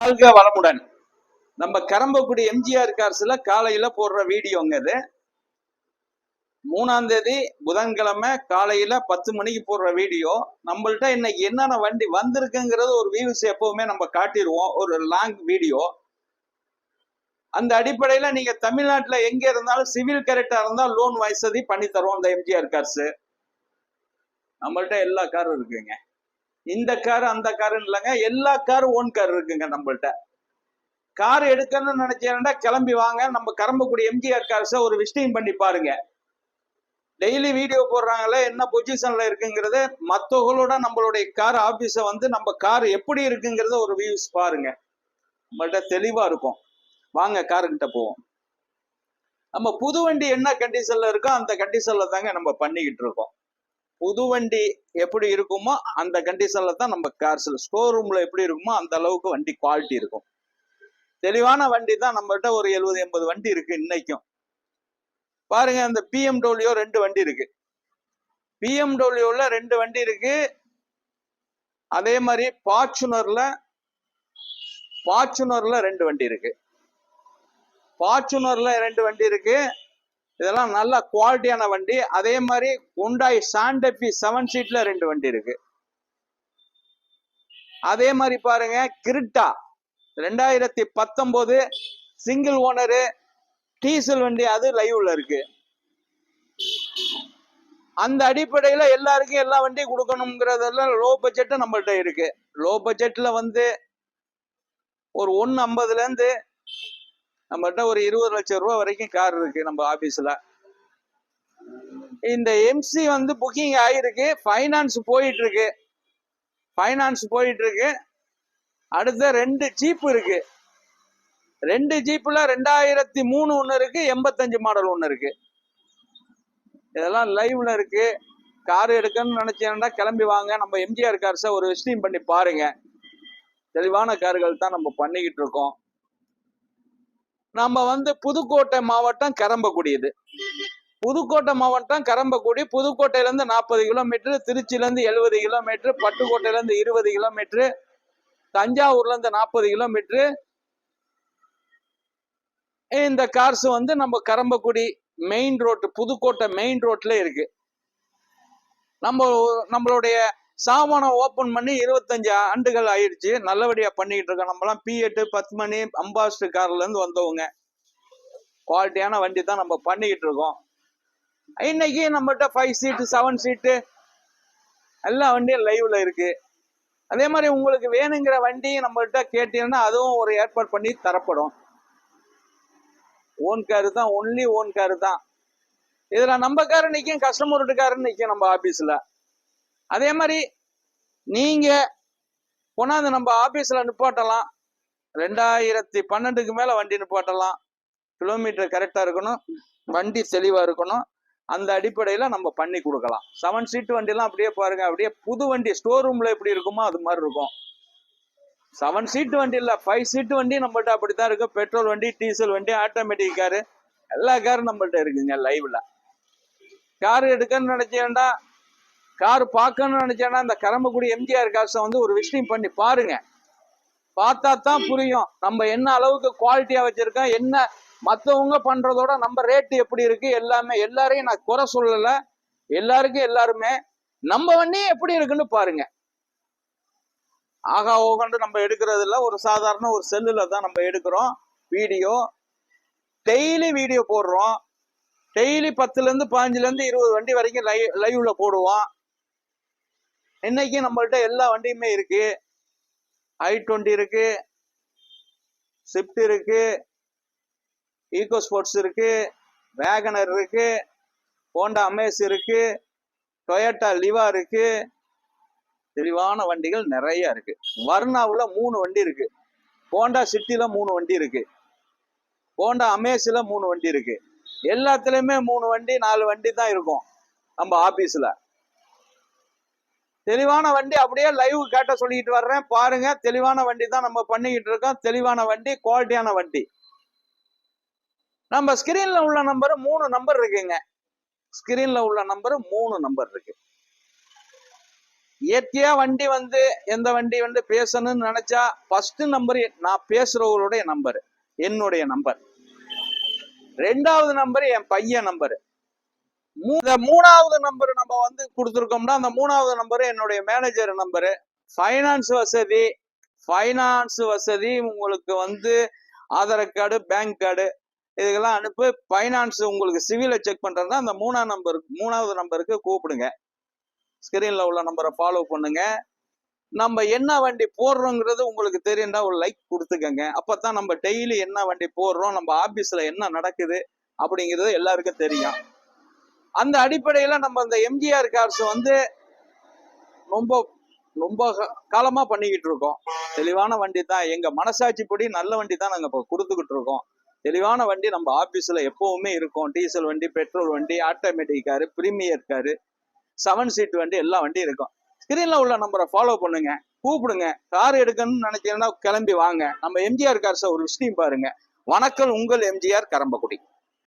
வாழ்க வளமுடன். நம்ம கரம்பக்குடி எம்ஜிஆர் கார்ஸ்ல காலையில போடுற வீடியோங்க இது. 3ஆம் தேதி புதன்கிழமை காலையில 10 மணிக்கு போடுற வீடியோ. நம்மள்ட்ட இன்னைக்கு என்னென்ன வண்டி வந்திருக்குங்கிறது ஒரு வியூஸ் எப்பவுமே நம்ம காட்டிடுவோம், ஒரு லாங் வீடியோ. அந்த அடிப்படையில நீங்க தமிழ்நாட்டுல எங்க இருந்தாலும் சிவில் கரெக்டா இருந்தா லோன் வசதி பண்ணி தருவோம் இந்த எம்ஜிஆர் கார்ஸ். நம்மள்ட்ட எல்லா காரும் இருக்குங்க. இந்த கார் அந்த காருன்னு இல்லைங்க, எல்லா காரும் ஓன் கார் இருக்குங்க நம்மள்ட்ட. கார் எடுக்கணும்னு நினைச்சேன்னா கிளம்பி வாங்க, நம்ம கரம்பக்குடி எம்ஜிஆர் கார்ஸை ஒரு விசிட்டிங் பண்ணி பாருங்க. டெய்லி வீடியோ போடுறாங்களே, என்ன பொசிஷன்ல இருக்குங்கிறது மற்றவங்களோட நம்மளுடைய கார் ஆபீஸை வந்து நம்ம கார் எப்படி இருக்குங்கிறத ஒரு வியூஸ் பாருங்க, நம்மள்ட்ட தெளிவா இருக்கும். வாங்க காருக்கிட்ட போவோம். நம்ம புது வண்டி என்ன கண்டிஷன்ல இருக்கோ அந்த கண்டிஷன்ல தாங்க நம்ம பண்ணிக்கிட்டு இருக்கோம். புது வண்டி எப்படி இருக்குமோ அந்த கண்டிஷன்ல தான் நம்ம கார்ஸ்ல ஸ்டோர் ரூம்ல எப்படி இருக்குமோ அந்த அளவுக்கு வண்டி குவாலிட்டி இருக்கும். தெளிவான வண்டி தான் நம்மகிட்ட ஒரு 70-80 வண்டி இருக்கு இன்னைக்கும். பாருங்க, அந்த BMW 2 வண்டி இருக்கு. BMWல 2 வண்டி இருக்கு. அதே மாதிரி ஃபார்ச்சுனர்ல 2 வண்டி இருக்கு. ஃபார்ச்சுனர்ல 2 வண்டி இருக்கு. இதெல்லாம் நல்ல குவாலிட்டியான வண்டி. அதே மாதிரி ஹுண்டாய் சாண்டபி 7 சீட்ல 2 வண்டி இருக்கு. அதே மாதிரி பாருங்க, கிரிட்டா 2019 சிங்கிள் ஓனரு டீசல் வண்டி, அது லைவ்ல இருக்கு. அந்த அடிப்படையில எல்லாருக்கும் எல்லா வண்டியும் கொடுக்கணுங்கிறதெல்லாம் லோ பட்ஜெட் நம்மள்ட்ட இருக்கு. லோ பட்ஜெட்ல வந்து ஒரு 150ல இருந்து நம்மகிட்ட ஒரு 20 லட்சம் ரூபாய் வரைக்கும் கார் இருக்கு நம்ம ஆபீஸ்ல. இந்த எம்சி வந்து புக்கிங் ஆயிருக்கு, ஃபைனான்ஸ் போயிட்டு இருக்கு. அடுத்த 2 ஜீப் இருக்கு. 2 ஜீப்ல 2003 ஒண்ணு இருக்கு, 85 மாடல் ஒண்ணு இருக்கு. இதெல்லாம் லைவ்ல இருக்கு. கார் எடுக்கணும்னு நினைச்சேன்னா கிளம்பி வாங்க, நம்ம எம்ஜிஆர் கார்ஸை ஒரு விசிட்டிங் பண்ணி பாருங்க. தெளிவான கார்கள் தான் நம்ம பண்ணிக்கிட்டு இருக்கோம். நம்ம வந்து புதுக்கோட்டை மாவட்டம் கரம்பக்குடி. புதுக்கோட்டை மாவட்டம் கரம்பக்குடி. புதுக்கோட்டையில இருந்து 40 கிலோமீட்டர், திருச்சியில இருந்து 70 கிலோமீட்டர், பட்டுக்கோட்டையில இருந்து 20 கிலோமீட்டர், தஞ்சாவூர்ல இருந்து 40 கிலோமீட்டர். இந்த கார்ஸ் வந்து நம்ம Karambakkudi main road, Pudukkottai main ரோட்ல இருக்கு. நம்மளுடைய சாமானம் ஓபன் பண்ணி 25 ஆண்டுகள் ஆயிடுச்சு. நல்லபடியா பண்ணிக்கிட்டு இருக்கோம். நம்மலாம் P8 10 அம்பாஸ்டர் கார்ல இருந்து வந்தவங்க. குவாலிட்டியான வண்டி தான் நம்ம பண்ணிக்கிட்டு இருக்கோம். இன்னைக்கு நம்மகிட்ட 5 சீட்டு 7 சீட்டு எல்லா வண்டியும் லைவ்ல இருக்கு. அதே மாதிரி உங்களுக்கு வேணுங்கிற வண்டி நம்மகிட்ட கேட்டீங்கன்னா அதுவும் ஒரு ஏற்பாடு பண்ணி தரப்படும். ஓன் காரு தான், ஒன்லி ஓன் காரு தான். இதுல நம்ம காரு நிற்கும், கஸ்டமர் காரு நிற்கும் நம்ம ஆபீஸ்ல. அதே மாதிரி நீங்க கொண்டாந்து நம்ம ஆபீஸ்ல நிப்பாட்டலாம். 2012க்கு மேல வண்டி நிப்பாட்டலாம். கிலோமீட்டர் கரெக்டா இருக்கணும், வண்டி தெளிவா இருக்கணும். அந்த அடிப்படையில நம்ம பண்ணி கொடுக்கலாம். 7 சீட்டு வண்டிலாம் அப்படியே பாருங்க, அப்படியே புது வண்டி ஸ்டோர் ரூம்ல எப்படி இருக்குமோ அது மாதிரி இருக்கும். 7 சீட்டு வண்டி இல்ல, 5 சீட்டு வண்டி நம்மள்ட்ட அப்படித்தான் இருக்கு. பெட்ரோல் வண்டி, டீசல் வண்டி, ஆட்டோமேட்டிக் காரு, எல்லா காரும் நம்மள்ட்ட இருக்குங்க லைவ்ல. கார் எடுக்கணும்னு நினைச்சேன்டா, கார் பார்க்கணும்னு நினைச்சேன்னா இந்த கரம்பக்குடி எம்ஜிஆர் கார்ஸை வந்து ஒரு விசிட்டிங் பண்ணி பாருங்க. பார்த்தா தான் புரியும் நம்ம என்ன அளவுக்கு குவாலிட்டியா வச்சிருக்கோம், என்ன மற்றவங்க பண்றதோட நம்ம ரேட்டு எப்படி இருக்கு. எல்லாரையும் நான் குறை சொல்லல, எல்லாருக்கும் எல்லாருமே நம்ம வண்டி எப்படி இருக்குன்னு பாருங்க. ஆகா ஓகண்டு நம்ம எடுக்கிறது இல்ல, ஒரு சாதாரண ஒரு செல்லுல தான் நம்ம எடுக்கிறோம் வீடியோ. டெய்லி வீடியோ போடுறோம். டெய்லி 10ல இருந்து 15ல இருந்து 20 வண்டி வரைக்கும் லைவ்ல போடுவோம். இன்னைக்கு நம்மள்ட்ட எல்லா வண்டியுமே இருக்கு. i20 இருக்கு, ஸ்விஃப்ட் இருக்கு, ஈகோ ஸ்போர்ட்ஸ் இருக்கு, வேகனர் இருக்கு, ஹோண்டா அமேஸ் இருக்கு, டொயோட்டா லிவா இருக்கு. தெளிவான வண்டிகள் நிறைய இருக்கு. வர்ணாவுல 3 வண்டி இருக்கு, ஹோண்டா சிட்டில 3 வண்டி இருக்கு, ஹோண்டா அமேஸ்ல 3 வண்டி இருக்கு. எல்லாத்துலயுமே 3 வண்டி 4 வண்டி தான் இருக்கும் நம்ம ஆபீஸ்ல. தெளிவான வண்டி அப்படியே லைவ் கேட்ட சொல்லிட்டு வர்றேன் பாருங்க. தெளிவான வண்டி தான் நம்ம பண்ணிக்கிட்டு இருக்கோம். தெளிவான வண்டி, குவாலிட்டியான வண்டி. நம்ம ஸ்கிரீன்ல உள்ள நம்பர் 3 நம்பர் இருக்குங்க. ஸ்கிரீன்ல உள்ள நம்பர் 3 நம்பர் இருக்கு. இயற்கையா வண்டி வந்து எந்த வண்டி வந்து பேசணும்னு நினைச்சா ஃபர்ஸ்ட் நம்பர் நான் பேசுறவங்களுடைய நம்பர், என்னுடைய நம்பர். 2வது நம்பர் என் பையன் நம்பர். மூணாவது நம்பர் நம்ம வந்து கொடுத்துருக்கோம்னா அந்த 3வது நம்பர் என்னுடைய மேனேஜர் நம்பரு. ஃபைனான்ஸ் வசதி உங்களுக்கு வந்து ஆதார் கார்டு, பேங்க் கார்டு இதுக்கெல்லாம் அனுப்பு. ஃபைனான்ஸ் உங்களுக்கு சிவிலை செக் பண்றதா அந்த 3வது நம்பருக்கு கூப்பிடுங்க. ஸ்கிரீன்ல உள்ள நம்பரை ஃபாலோ பண்ணுங்க. நம்ம என்ன வண்டி போடுறோங்கிறது உங்களுக்கு தெரியும்டா ஒரு லைக் கொடுத்துக்கங்க. அப்பதான் நம்ம டெய்லி என்ன வண்டி போடுறோம், நம்ம ஆபீஸ்ல என்ன நடக்குது அப்படிங்கிறது எல்லாருக்கும் தெரியும். அந்த அடிப்படையில நம்ம இந்த எம்ஜிஆர் கார்ஸ் வந்து ரொம்ப ரொம்ப காலமா பண்ணிக்கிட்டு இருக்கோம். தெளிவான வண்டி தான், எங்க மனசாட்சிப்படி நல்ல வண்டி தான் நாங்க இப்போ கொடுத்துக்கிட்டு இருக்கோம். தெளிவான வண்டி நம்ம ஆபீஸ்ல எப்பவுமே இருக்கும். டீசல் வண்டி, பெட்ரோல் வண்டி, automatic car, premier car, 7 seat வண்டி, எல்லா வண்டியும் இருக்கும். ஸ்கிரீன்ல உள்ள நம்பரை ஃபாலோ பண்ணுங்க, கூப்பிடுங்க. கார் எடுக்கணும்னு நினைச்சீங்கன்னா கிளம்பி வாங்க. நம்ம எம்ஜிஆர் கார்ஸை ஒரு விஷயம் பாருங்க. வணக்கம், உங்கள் எம்ஜிஆர் கரம்பக்குடி.